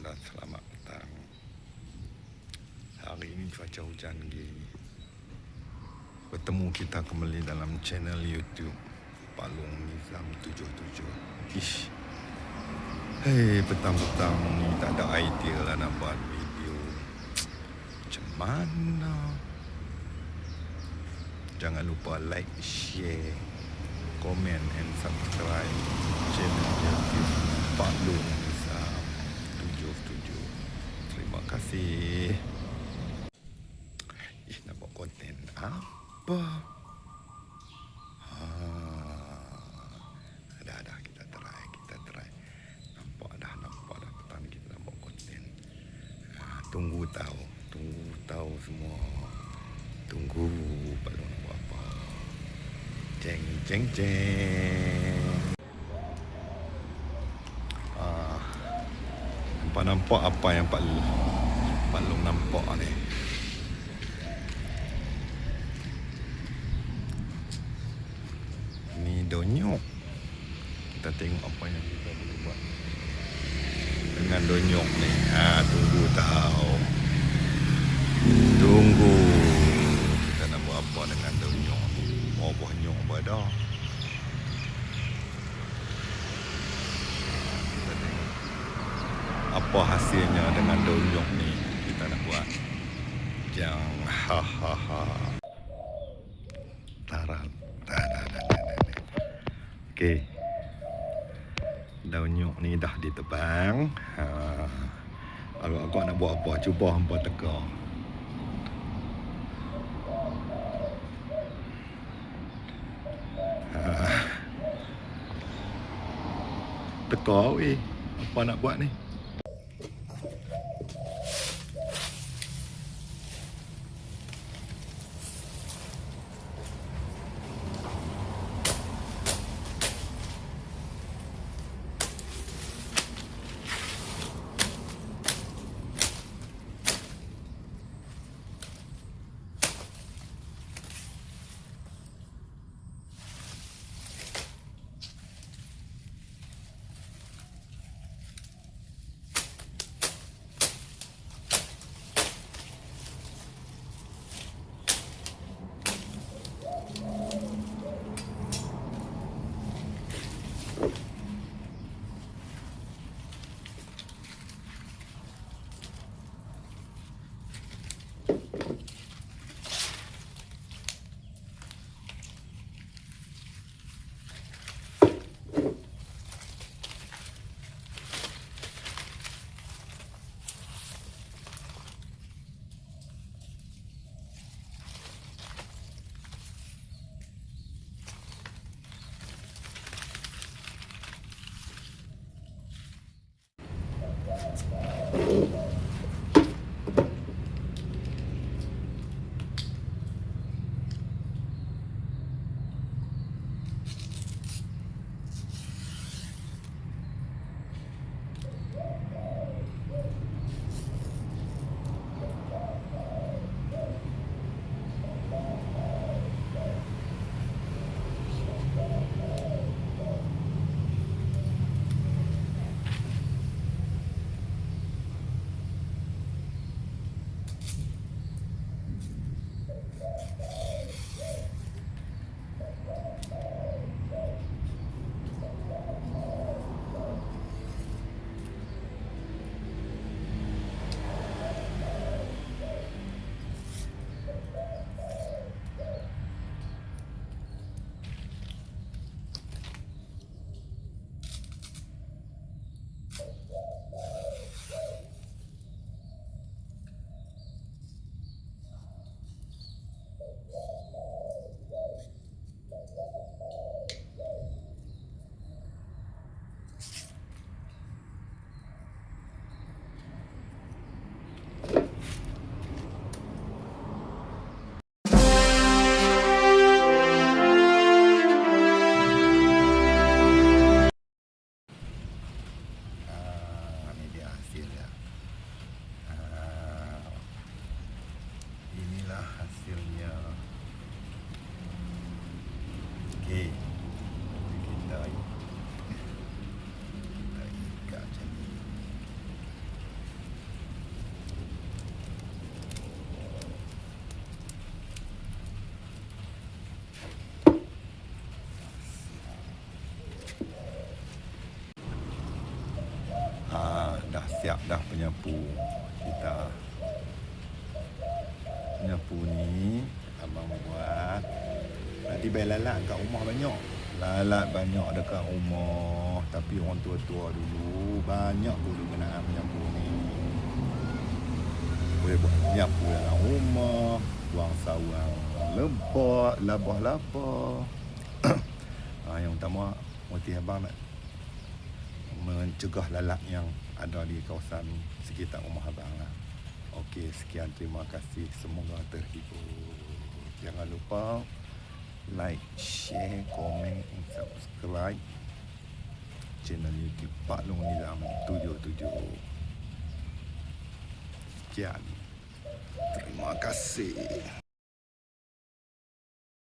dan selamat petang. Hari ini cuaca hujan lagi. Bertemu kita kembali dalam channel YouTube Palung Nizam 77. Ish. Hei, petang-petang ni tak ada idea lah nak buat video. Macam mana? Jangan lupa like, share, komen and subscribe channel YouTube Palung Nizam 77. Terima kasih. Nak buat konten apa? Dah kita try. Nampak dah petang kita nak buat konten. Tunggu tahu semua. Tunggu Palung nak buat apa. Jeng. Nampak apa yang Palung nampak ni. Ni donyok. Kita tengok apa yang kita boleh buat dengan donyok ni. Tunggu kita nak buat apa dengan donyok ni. Mau buah nyok apa dah. Kita tengok apa hasilnya dengan donyok ni. Kita nak buat Okey. Donyok ni dah ditebang. Agak-agak nak buat apa? Cuba hampa teka. Teka weh. Apa nak buat ni? siap dah penyapu kita. Penyapu ni abang buat. Nanti bayar lalat kat rumah banyak. Lalat banyak dekat rumah. Tapi orang tua-tua dulu banyak dulu kenaan penyapu ni. Boleh buat penyapu dalam rumah, buang sawang lebah, labah-labah. Yang utama motif abang nak mencegah lalat yang ada di kawasan sekitar rumah abang lah. Okey, sekian, terima kasih, semoga terhibur. Jangan lupa like, share, komen, and subscribe channel YouTube Pak Long Nizam 77. Sekian, terima kasih.